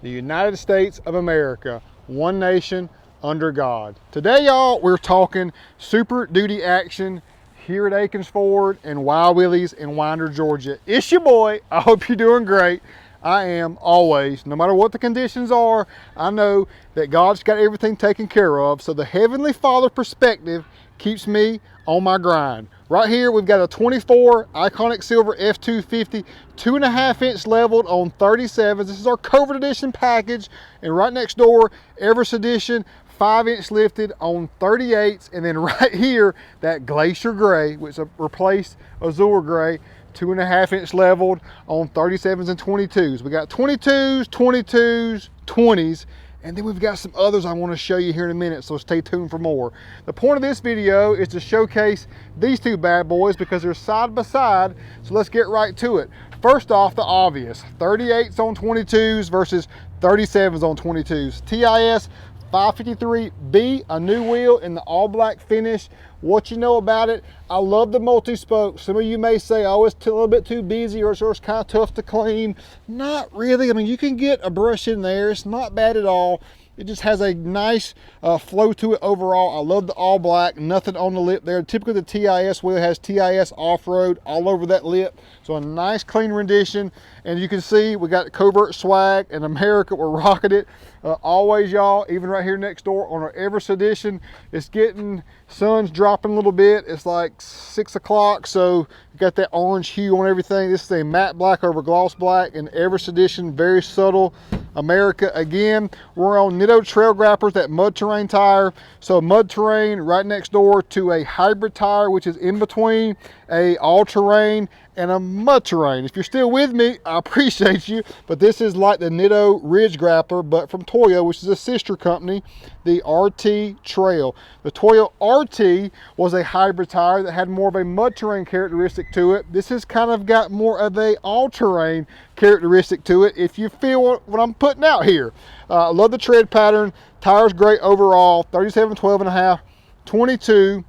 the United States of America, one nation under God. Today, y'all, we're talking Super Duty action here at Akins Ford and Wild Willies in Winder, Georgia. It's your boy. I hope you're doing great. I am always, no matter what the conditions are. I know that God's got everything taken care of. So the Heavenly Father perspective keeps me on my grind. Right here, we've got a 24 Iconic Silver F-250, 2.5 inch leveled on 37s. This is our COVID edition package. And right next door, Everest edition, 5 inch lifted on 38s. And then right here, that Glacier Gray, which replaced Azure Gray, 2.5 inch leveled on 37s and 22s. We got 22s, 22s, 20s, and then we've got some others I want to show you here in a minute, so stay tuned for more. The point of this video is to showcase these two bad boys because they're side by side, so let's get right to it. First off, the obvious, 38s on 22s versus 37s on 22s. TIS 553B, a new wheel in the all black finish. What you know about it, I love the multi-spoke. Some of you may say, oh, it's a little bit too busy or it's kind of tough to clean. Not really. I mean, you can get a brush in there. It's not bad at all. It just has a nice flow to it overall. I love the all black, nothing on the lip there. Typically the TIS wheel has TIS off-road all over that lip. So a nice clean rendition. And you can see we got covert swag. In America, we're rocking it. Always, y'all, even right here next door on our Everest edition, it's getting, sun's dropping a little bit. It's like 6 o'clock, so you got that orange hue on everything. This is a matte black over gloss black, and Everest edition, very subtle. America, again, we're on Nitto Trail Grappers, that mud terrain tire. So mud terrain right next door to a hybrid tire, which is in between a all-terrain and a mud terrain. If you're still with me, I appreciate you, but this is like the Nitto Ridge Grappler, but from Toyo, which is a sister company, the RT Trail. The Toyo RT was a hybrid tire that had more of a mud terrain characteristic to it. This has kind of got more of a all-terrain characteristic to it, if you feel what I'm putting out here. I love the tread pattern. Tire's great overall. 37, 12.5, 22,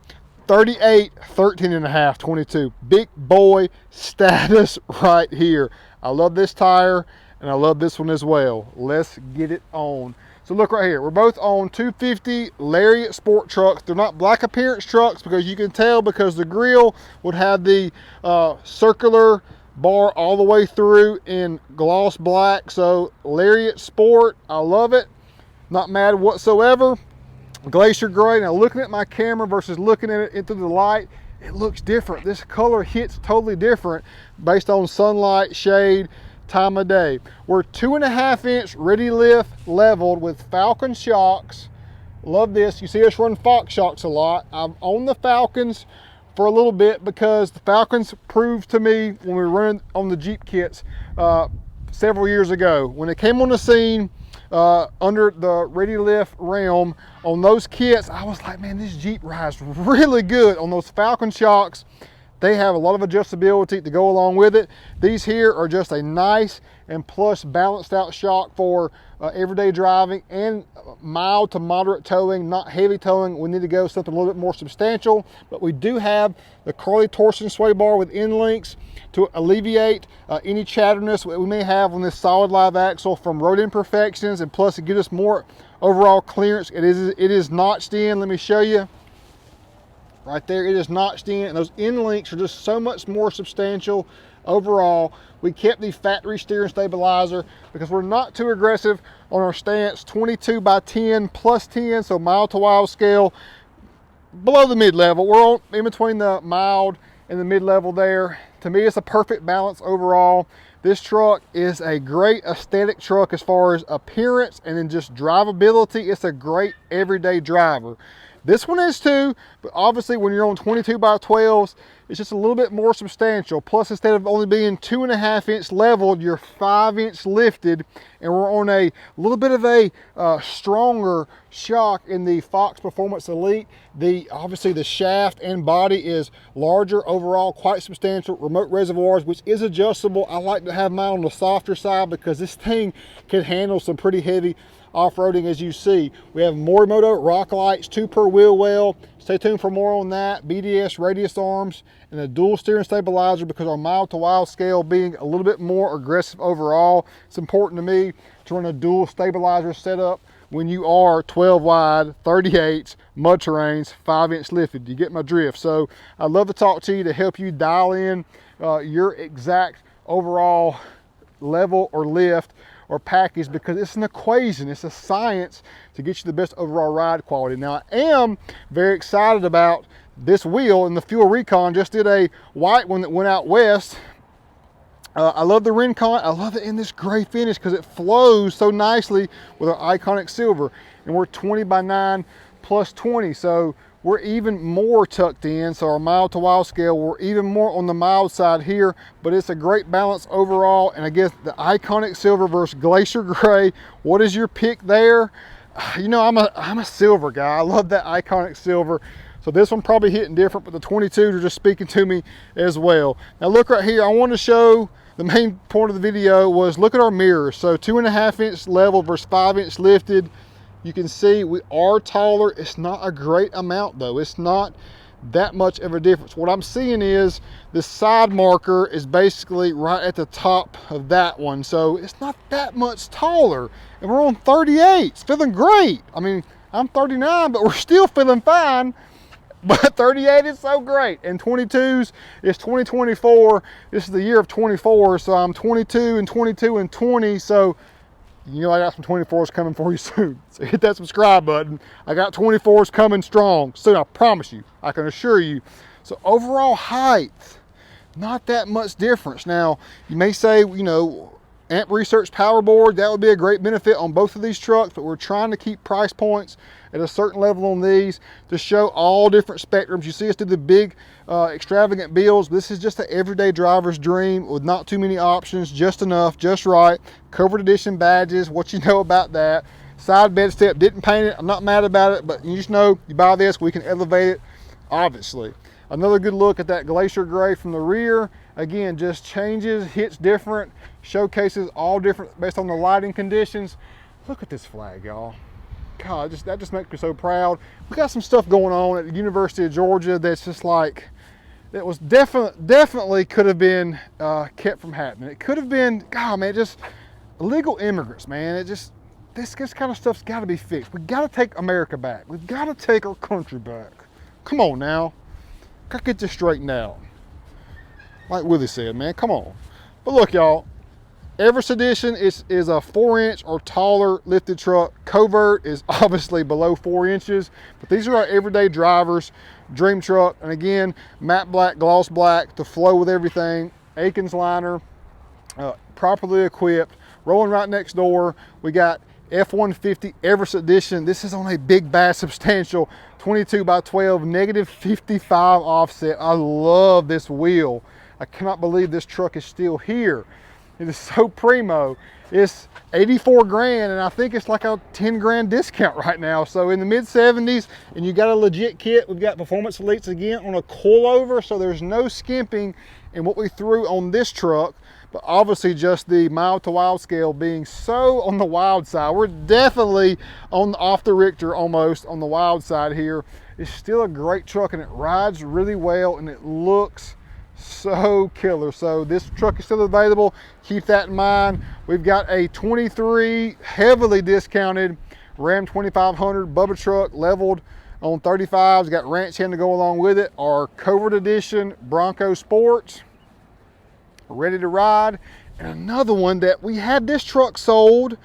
38, 13.5, 22. Big boy status right here. I love this tire and I love this one as well. Let's get it on. So look right here, we're both on 250 Lariat sport trucks. They're not black appearance trucks because you can tell because the grill would have the circular bar all the way through in gloss black. So Lariat sport, I love it. Not mad whatsoever. Glacier Gray. Now looking at my camera versus looking at it into the light, it looks different. This color hits totally different based on sunlight, shade, time of day. We're 2.5 inch ready lift leveled with Falcon shocks. Love this. You see us run Fox shocks a lot. I'm on the Falcons for a little bit because the Falcons proved to me when we were running on the Jeep kits several years ago. When it came on the scene, under the ready lift realm on those kits, I was like, man, this Jeep rides really good on those Falcon shocks. They have a lot of adjustability to go along with it. These here are just a nice and plush balanced out shock for everyday driving and mild to moderate towing, not heavy towing. We need to go something a little bit more substantial, but we do have the Carly torsion sway bar with end links to alleviate any chatterness we may have on this solid live axle from road imperfections, and plus to give us more overall clearance. It is notched in. Let me show you. Right there, it is notched in, and those end links are just so much more substantial overall. We kept the factory steering stabilizer because we're not too aggressive on our stance. 22 by 10 plus 10, so mild to wild scale, below the mid-level. We're on in between the mild and the mid-level there. To me, it's a perfect balance overall. This truck is a great aesthetic truck as far as appearance and then just drivability. It's a great everyday driver. This one is too, but obviously when you're on 22 by 12s, it's just a little bit more substantial. Plus, instead of only being 2.5 inch leveled, you're 5 inch lifted, and we're on a little bit of a stronger shock in the Fox Performance Elite. Obviously the shaft and body is larger overall, quite substantial. Remote reservoirs, which is adjustable. I like to have mine on the softer side because this thing can handle some pretty heavy off-roading. As you see, we have Morimoto rock lights, 2 per wheel well. Stay tuned for more on that. BDS radius arms and a dual steering stabilizer because our mild to wild scale being a little bit more aggressive overall. It's important to me. to run a dual stabilizer setup when you are 12 wide, 38s, mud terrains, 5-inch lifted. You get my drift. So I'd love to talk to you to help you dial in your exact overall level or lift or package, because it's an equation, it's a science to get you the best overall ride quality. Now, I am very excited about this wheel, and the Fuel Recon just did a white one that went out west. I love the Rincon. I love it in this gray finish because it flows so nicely with our iconic silver. And we're 20 by 9 plus 20, so we're even more tucked in. So our mild to wild scale, we're even more on the mild side here, but it's a great balance overall. And I guess the iconic silver versus glacier gray, what is your pick there? You know, I'm a silver guy. I love that iconic silver. So this one probably hitting different, but the 22s are just speaking to me as well. Now look right here, I want to show, the main point of the video was look at our mirrors. So 2.5-inch level versus 5-inch lifted. You can see we are taller. It's not a great amount though. It's not that much of a difference. What I'm seeing is the side marker is basically right at the top of that one. So it's not that much taller. And we're on 38s, feeling great. I mean, I'm 39, but we're still feeling fine. But 38 is so great. And 22s, it's 2024. This is the year of 24. So I'm 22 and 22 and 20. So, you know, I got some 24s coming for you soon. So hit that subscribe button. I got 24s coming strong soon. I promise you, I can assure you. So overall height, not that much difference. Now, you may say, you know, Amp Research power board, that would be a great benefit on both of these trucks, but we're trying to keep price points at a certain level on these to show all different spectrums. You see us do the big extravagant builds. This is just an everyday driver's dream with not too many options, just enough, just right. Covered edition badges, what you know about that. Side bed step, didn't paint it, I'm not mad about it, but you just know you buy this, we can elevate it, obviously. Another good look at that glacier gray from the rear. Again, just changes, hits different, showcases all different based on the lighting conditions. Look at this flag, y'all. God, that just makes me so proud. We got some stuff going on at the University of Georgia that's just like, that was definitely could have been kept from happening. It could have been, God, man, just illegal immigrants, man. It just, this kind of stuff's got to be fixed. We got to take America back. We've got to take our country back. Come on now. Gotta get this straightened out. Like Willie said, man, come on. But look, y'all, Everest Edition is a 4-inch or taller lifted truck. Covert is obviously below 4 inches, but these are our everyday drivers, dream truck. And again, matte black, gloss black to flow with everything. Akins liner, properly equipped. Rolling right next door, we got F-150 Everest Edition. This is on a big, bad, substantial 22 by 12, negative 55 offset. I love this wheel. I cannot believe this truck is still here. It is so primo. It's 84 grand, and I think it's like a 10 grand discount right now. So in the mid 70s, and you got a legit kit. We've got Performance Elites again on a coilover, so there's no skimping in what we threw on this truck. But obviously just the mild to wild scale being so on the wild side. We're definitely on off the Richter almost on the wild side here. It's still a great truck, and it rides really well, and it looks so killer. So this truck is still available. Keep that in mind. We've got a 23 heavily discounted Ram 2500 Bubba truck leveled on 35s. Got ranch hand to go along with it. Our Covert Edition Bronco Sports, ready to ride. And another one that we had this truck sold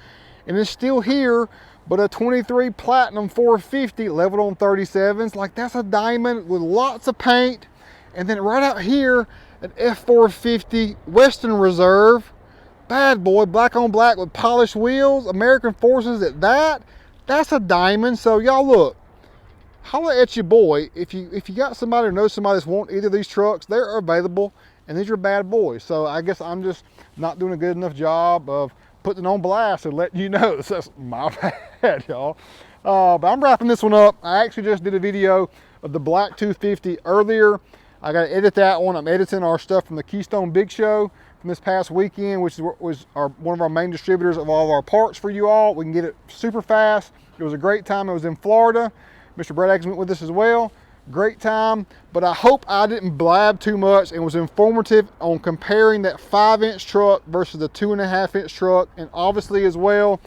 and it's still here, but a 23 Platinum 450 leveled on 37s. Like, that's a diamond with lots of paint. And then right out here, an F-450 Western Reserve, bad boy, black on black with polished wheels, American Forces at that. That's a diamond. So y'all look, holla at your boy. If you got somebody or know somebody that's want either of these trucks, they're available, and these are bad boys. So I guess I'm just not doing a good enough job of putting it on blast and letting you know. That's my bad, y'all. But I'm wrapping this one up. I actually just did a video of the black 250 earlier. I got to edit that one. I'm editing our stuff from the Keystone Big Show from this past weekend, which was one of our main distributors of all of our parts for you all. We can get it super fast. It was a great time. It was in Florida. Mr. Brad Akins went with us as well. Great time, but I hope I didn't blab too much and was informative on comparing that 5-inch truck versus the 2.5-inch truck, and obviously as well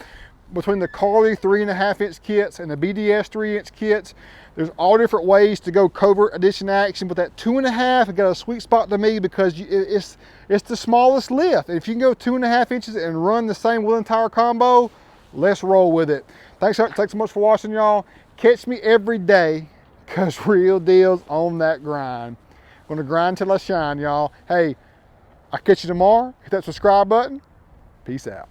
between the Carly 3.5-inch kits and the BDS 3-inch kits. There's all different ways to go covert edition action, but that 2.5 got a sweet spot to me because it's the smallest lift. If you can go 2.5 inches and run the same wheel and tire combo, let's roll with it. Thanks so much for watching, y'all. Catch me every day, because real deals on that grind. Gonna grind till I shine, y'all. Hey, I'll catch you tomorrow. Hit that subscribe button. Peace out.